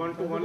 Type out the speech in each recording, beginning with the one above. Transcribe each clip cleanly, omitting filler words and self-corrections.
1 to 1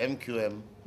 MQM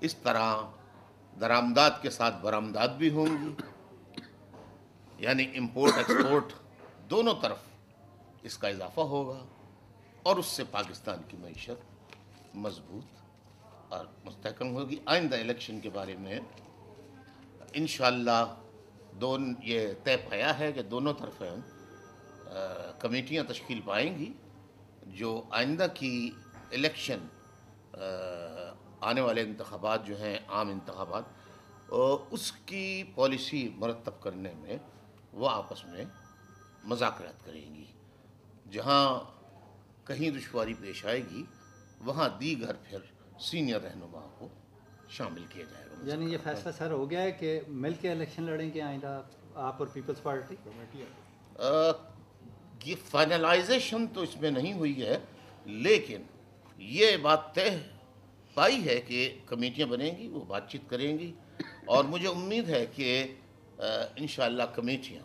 اس طرح درآمدات کے ساتھ برآمدات بھی ہوں گی، یعنی امپورٹ ایکسپورٹ دونوں طرف اس کا اضافہ ہوگا، اور اس سے پاکستان کی معیشت مضبوط اور مستحکم ہوگی۔ آئندہ الیکشن کے بارے میں انشاءاللہ یہ طے پایا ہے کہ دونوں طرفیں کمیٹیاں تشکیل پائیں گی جو آئندہ کی الیکشن، آنے والے انتخابات جو ہیں عام انتخابات، اس کی پالیسی مرتب کرنے میں وہ آپس میں مذاکرات کریں گی۔ جہاں کہیں دشواری پیش آئے گی وہاں دیگر پھر سینئر رہنما کو شامل کیا جائے گا۔ یعنی یہ فیصلہ سر ہو گیا ہے کہ مل کے الیکشن لڑیں گے آئندہ آپ اور پیپلز پارٹی؟ یہ فائنلائزیشن تو اس میں نہیں ہوئی ہے، لیکن یہ بات طے پائی ہے کہ کمیٹیاں بنیں گی، وہ بات چیت کریں گی، اور مجھے امید ہے کہ انشاءاللہ کمیٹیاں،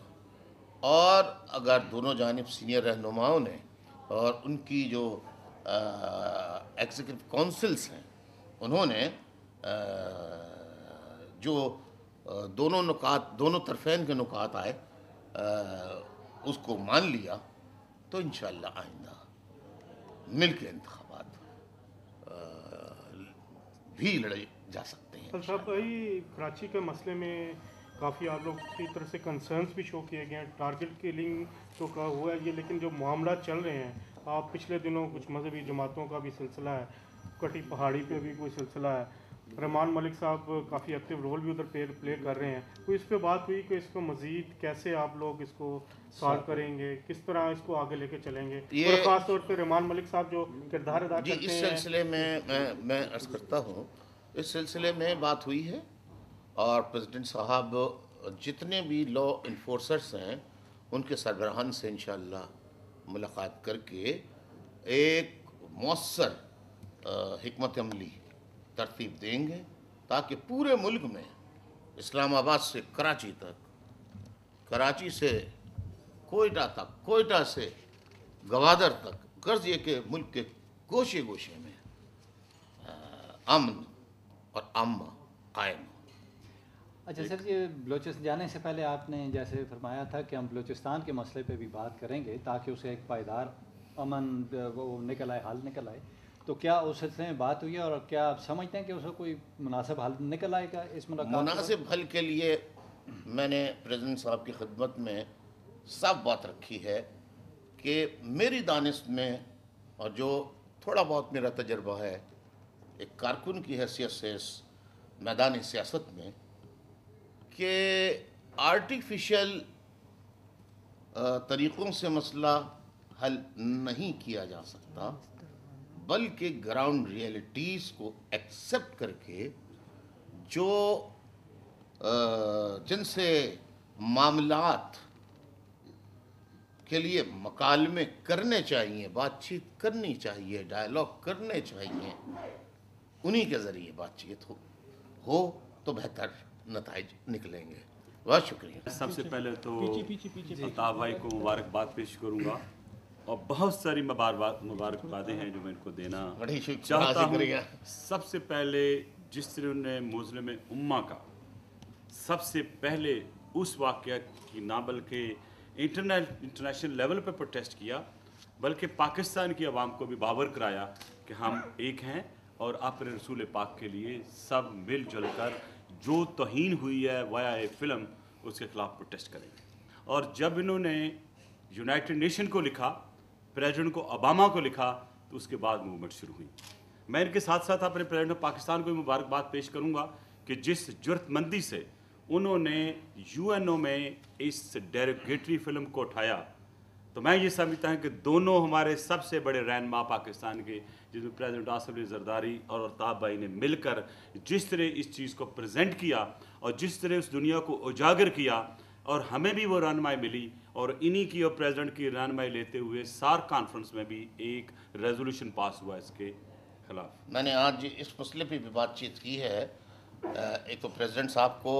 اور اگر دونوں جانب سینئر رہنماؤں نے اور ان کی جو ایگزیکٹو کونسلز ہیں انہوں نے جو دونوں طرفین کے نکات آئے اس کو مان لیا، تو انشاءاللہ آئندہ مل کے انتخابات بھی لڑے جا سکتے ہیں۔ صاحب بھائی، کراچی کے مسئلے میں کافی آپ لوگ کی طرف سے کنسرنس بھی شو کیے گئے ہیں، ٹارگٹ کلنگ تو کا ہوا ہے یہ، لیکن جو معاملات چل رہے ہیں، آپ پچھلے دنوں کچھ مذہبی جماعتوں کا بھی سلسلہ ہے، کٹی پہاڑی پہ بھی کوئی سلسلہ ہے، رحمان ملک صاحب کافی ایکٹیو رول بھی ادھر پلے کر رہے ہیں، کوئی اس پہ بات ہوئی کہ اس کو مزید کیسے آپ لوگ اس کو سالو کریں گے، کس طرح اس کو آگے لے کے چلیں گے، اور خاص طور پہ رحمان ملک صاحب جو کردار ادا کرتے ہیں؟ اس سلسلے میں عرض کرتا ہوں، اس سلسلے میں بات ہوئی ہے، اور پریزیڈنٹ صاحب جتنے بھی لا انفورسرز ہیں ان کے سربراہان سے انشاءاللہ ملاقات کر کے ایک مؤثر حکمت عملی ترتیب دیں گے، تاکہ پورے ملک میں اسلام آباد سے کراچی تک، کراچی سے کوئٹہ تک، کوئٹہ سے گوادر تک، غرض یہ کہ ملک کے گوشے گوشے میں امن اور امہ قائم ہو۔ اچھا سر، یہ بلوچستان جانے سے پہلے آپ نے جیسے فرمایا تھا کہ ہم بلوچستان کے مسئلے پہ بھی بات کریں گے تاکہ اسے ایک پائیدار امن وہ نکل آئے، حل نکل آئے، تو کیا اس سلسلے میں بات ہوئی ہے، اور کیا آپ سمجھتے ہیں کہ اسے کوئی مناسب حل نکل آئے گا اس ملاقات؟ مناسب حل کے لیے میں نے پریزیڈنٹ صاحب کی خدمت میں صاف بات رکھی ہے کہ میری دانست میں، اور جو تھوڑا بہت میرا تجربہ ہے ایک کارکن کی حیثیت سے اس میدان سیاست میں، کہ آرٹیفیشل طریقوں سے مسئلہ حل نہیں کیا جا سکتا، بلکہ گراؤنڈ ریئلٹیز کو ایکسیپٹ کر کے جو جن سے معاملات کے لیے مکالمے کرنے چاہیے، بات چیت کرنی چاہیے، ڈائلاگ کرنے چاہیے، انہی کے ذریعے بات چیت ہو تو بہتر نتائج نکلیں گے۔ بہت شکریہ۔ سب سے پہلے تو الطاف بھائی کو مبارکباد پیش کروں گا، اور بہت ساری مبارکبادیں ہیں جو میں ان کو دینا چاہتا ہوں۔ سب سے پہلے جس طرح انہوں نے مسلم امہ کا سب سے پہلے اس واقعہ کی نہ بلکہ انٹرنیشنل لیول پہ پروٹیسٹ کیا، بلکہ پاکستان کی عوام کو بھی باور کرایا کہ ہم ایک ہیں، اور اپنے رسول پاک کے لیے سب مل جل کر جو توہین ہوئی ہے وایا فلم اس کے خلاف پروٹیسٹ کریں گے۔ اور جب انہوں نے یونائٹڈ نیشن کو لکھا، پریزیڈنٹ کو اوباما کو لکھا، تو اس کے بعد موومنٹ شروع ہوئی۔ میں ان کے ساتھ ساتھ اپنے پریزیڈنٹ پاکستان کو بھی مبارکباد پیش کروں گا کہ جس جرت مندی سے انہوں نے یو این او میں اس ڈیروگیٹری فلم کو اٹھایا، تو میں یہ سمجھتا ہوں کہ دونوں ہمارے سب سے بڑے رہنما پاکستان کے، جس میں پریزیڈنٹ آصف علی زرداری اور الطاف بھائی نے مل کر جس طرح اس چیز کو پریزنٹ کیا اور جس طرح اس دنیا کو اجاگر کیا، اور ہمیں بھی وہ رہنمائی ملی، اور انہی کی اور پریزیڈنٹ کی رہنمائی لیتے ہوئے سارک کانفرنس میں بھی ایک ریزولوشن پاس ہوا اس کے خلاف۔ میں نے آج اس مسئلے پہ بھی بات چیت کی ہے۔ ایک تو پریزیڈنٹ صاحب کو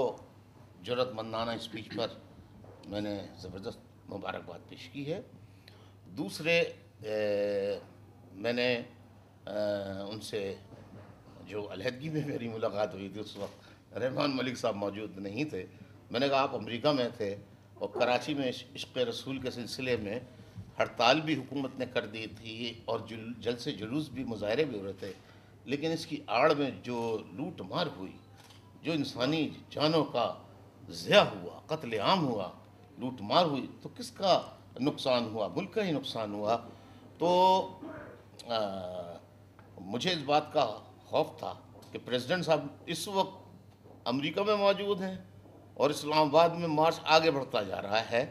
جرأت مندانہ اسپیچ پر میں نے زبردست مبارکباد پیش کی ہے۔ دوسرے میں نے ان سے جو علیحدگی میں میری ملاقات ہوئی تھی اس وقت رحمان ملک صاحب موجود نہیں تھے. میں نے کہا آپ امریکہ میں تھے اور کراچی میں عشق رسول کے سلسلے میں ہڑتال بھی حکومت نے کر دی تھی اور جلسے جلوس بھی مظاہرے بھی ہو رہے تھے, لیکن اس کی آڑ میں جو لوٹ مار ہوئی, جو انسانی جانوں کا ضیاع ہوا, قتل عام ہوا, لوٹ مار ہوئی, تو کس کا نقصان ہوا؟ ملک کا ہی نقصان ہوا. تو مجھے اس بات کا خوف تھا کہ پریزیڈنٹ صاحب اس وقت امریکہ میں موجود ہیں اور اسلام آباد میں مارچ آگے بڑھتا جا رہا ہے.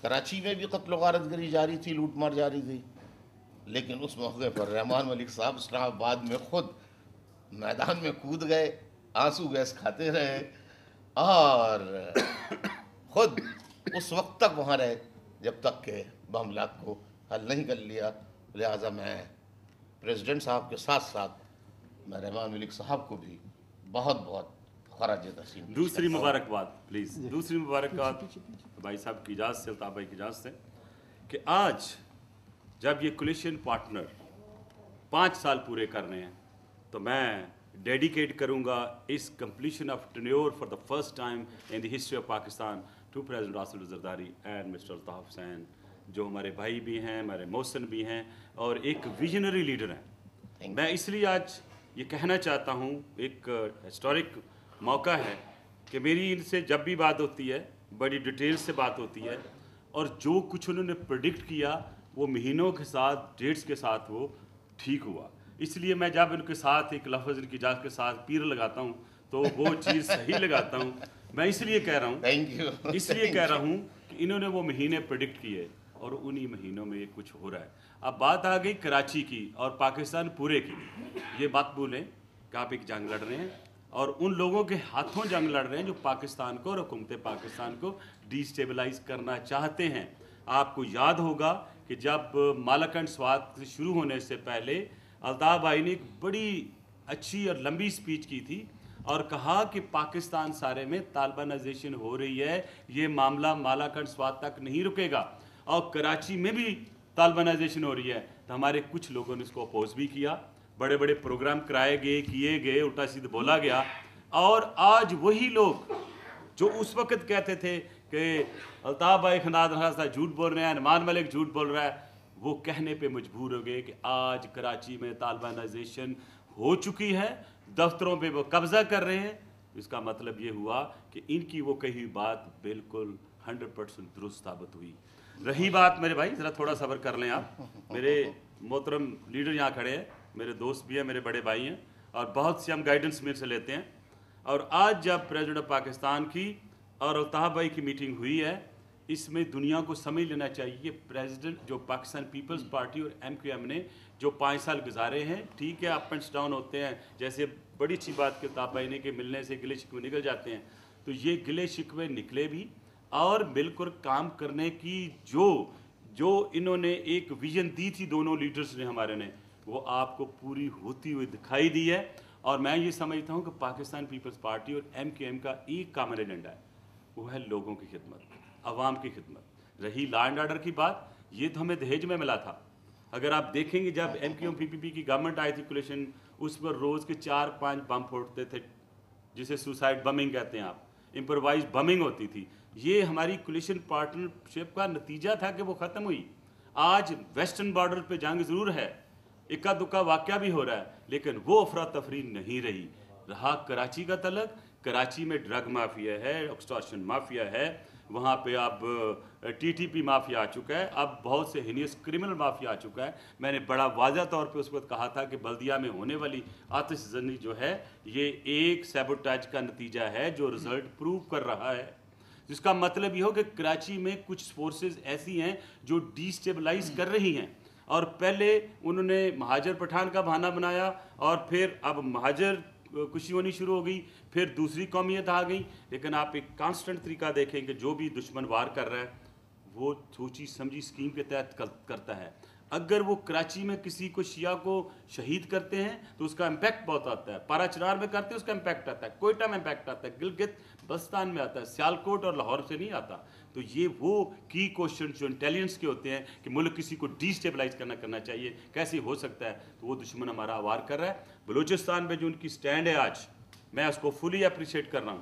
کراچی میں بھی قتل و غارت گری جاری تھی, لوٹ مار جاری تھی, لیکن اس موقع پر رحمان ملک صاحب اسلام آباد میں خود میدان میں کود گئے, آنسو گیس کھاتے رہے اور خود اس وقت تک وہاں رہے جب تک کہ معاملات کو حل نہیں کر لیا. لہٰذا میں پریزیڈنٹ صاحب کے ساتھ ساتھ میں رحمان ملک صاحب کو بھی بہت بہت خراج تحسین. دوسری مبارکباد پلیز, دوسری مبارکباد بھائی صاحب کی اجازت سے, الطاف بھائی کی اجازت سے, کہ آج جب یہ کولیشن پارٹنر 5 سال پورے کر رہے ہیں تو میں ڈیڈیکیٹ کروں گا اس completion of tenure for the first time in the history of Pakistan to president راسل زرداری اینڈ مسٹر الطاف حسین, جو ہمارے بھائی بھی ہیں, ہمارے محسن بھی ہیں اور ایک ویژنری لیڈر ہیں. میں اس لیے آج یہ کہنا چاہتا ہوں, ایک ہسٹورک موقع ہے کہ میری ان سے جب بھی بات ہوتی ہے بڑی ڈیٹیل سے بات ہوتی ہے, اور جو کچھ انہوں نے پریڈکٹ کیا وہ مہینوں کے ساتھ, ڈیٹس کے ساتھ وہ ٹھیک ہوا. اس لیے میں جب ان کے ساتھ ایک لفظ ان کی اجازت کے ساتھ پیر لگاتا ہوں تو وہ چیز صحیح لگاتا ہوں. میں اس لیے کہہ رہا ہوں, اس لیے کہہ رہا ہوں کہ انہوں نے وہ مہینے پریڈکٹ کیے اور انہی مہینوں میں یہ کچھ ہو رہا ہے. اب بات آ گئی کراچی کی اور پاکستان پورے کی. یہ بات بولیں کہ آپ ایک جنگ لڑ رہے ہیں اور ان لوگوں کے ہاتھوں جنگ لڑ رہے ہیں جو پاکستان کو اور حکومت پاکستان کو ڈی اسٹیبلائز کرنا چاہتے ہیں. آپ کو یاد ہوگا کہ جب مالاکنڈ سوات شروع ہونے سے پہلے الطاف بھائی نے ایک بڑی اچھی اور لمبی سپیچ کی تھی اور کہا کہ پاکستان سارے میں طالبانائزیشن ہو رہی ہے, یہ معاملہ مالاکنڈ سوات تک نہیں رکے گا, اور کراچی میں بھی طالبانائزیشن ہو رہی ہے. تو ہمارے کچھ لوگوں نے اس کو اپوز بھی کیا, بڑے بڑے پروگرام کرائے گئے, کیے گئے, الٹا سیدھا بولا گیا. اور آج وہی لوگ جو اس وقت کہتے تھے کہ الطاف بھائی خناد رہا جھوٹ بول رہے ہیں, رحمان ملک جھوٹ بول رہا ہے, وہ کہنے پہ مجبور ہو گئے کہ آج کراچی میں طالبانائزیشن ہو چکی ہے, دفتروں پہ وہ قبضہ کر رہے ہیں. اس کا مطلب یہ ہوا کہ ان کی وہ کہی بات بالکل 100% درست ثابت ہوئی. رہی بات میرے بھائی, ذرا تھوڑا صبر کر لیں آپ, میرے محترم لیڈر یہاں کھڑے ہیں, میرے دوست بھی ہیں, میرے بڑے بھائی ہیں, اور بہت سی ہم گائیڈنس میرے سے لیتے ہیں. اور آج جب پریزیڈنٹ آف پاکستان کی اور الطاف بھائی کی میٹنگ ہوئی ہے, اس میں دنیا کو سمجھ لینا چاہیے کہ پریزیڈنٹ جو پاکستان پیپلز پارٹی اور MQM نے جو 5 سال گزارے ہیں, ٹھیک ہے اپ اینڈ ڈاؤن ہوتے ہیں, جیسے بڑی اچھی بات کہ الطاف بھائی نے کہ ملنے سے گلے شکوے نکل جاتے ہیں, تو یہ گلے شکوے نکلے بھی اور مل کر کام کرنے کی جو انہوں نے ایک ویژن دی تھی دونوں لیڈرز نے ہمارے نے, وہ آپ کو پوری ہوتی ہوئی دکھائی دی ہے. اور میں یہ سمجھتا ہوں کہ پاکستان پیپلز پارٹی اور MQM کا ایک کامن ایجنڈا ہے, وہ ہے لوگوں کی خدمت, عوام کی خدمت. رہی لا اینڈ آرڈر کی بات, یہ تو ہمیں دہیج میں ملا تھا. اگر آپ دیکھیں گے جب MQM PPP کی گورنمنٹ آئی تھی کولیشن, اس پر روز کے 4-5 بم پھوٹتے تھے, جسے سوسائڈ بمنگ کہتے ہیں آپ, امپرووائز بمنگ ہوتی تھی. یہ ہماری کولیشن پارٹنرشپ کا نتیجہ تھا کہ وہ ختم ہوئی. آج ویسٹرن بارڈر پہ جنگ ضرور ہے, اکا دکا واقعہ بھی ہو رہا ہے, لیکن وہ افراتفری نہیں رہی. رہا کراچی کا تعلق, کراچی میں ڈرگ مافیا ہے, ایکسٹارشن مافیا ہے, وہاں پہ اب TTP مافیا آ چکا ہے, اب بہت سے ہینیس کرمنل مافیا آ چکا ہے. میں نے بڑا واضح طور پہ اس وقت کہا تھا کہ بلدیہ میں ہونے والی آتش زنی جو ہے یہ ایک سیبوٹاج کا نتیجہ ہے جو رزلٹ پروو کر رہا ہے, جس کا مطلب یہ ہو کہ کراچی میں کچھ فورسز ایسی ہیں جو ڈی اسٹیبلائز کر رہی ہیں. اور پہلے انہوں نے مہاجر پٹھان کا بہانہ بنایا, اور پھر اب مہاجر کشی ہونی شروع ہو گئی, پھر دوسری قومیت آ گئی. لیکن آپ ایک کانسٹنٹ طریقہ دیکھیں کہ جو بھی دشمن وار کر رہا ہے وہ سوچی سمجھی اسکیم کے تحت کرتا ہے. اگر وہ کراچی میں کسی کو شیعہ کو شہید کرتے ہیں تو اس کا امپیکٹ بہت آتا ہے، پارا چنار میں کرتے ہیں اس کا امپیکٹ آتا ہے، کوئٹہ میں امپیکٹ آتا ہے، گلگت بلتستان میں آتا ہے، سیالکوٹ اور لاہور سے نہیں آتا. تو یہ وہ کی کوشچن جو انٹیلیجنس کے ہوتے ہیں کہ ملک کسی کو ڈی اسٹیبلائز کرنا چاہیے، کیسے ہو سکتا ہے، تو وہ دشمن ہمارا وار کر رہا ہے. بلوچستان میں جو ان کی سٹینڈ ہے آج، میں اس کو فلی اپریشیٹ کر رہا ہوں.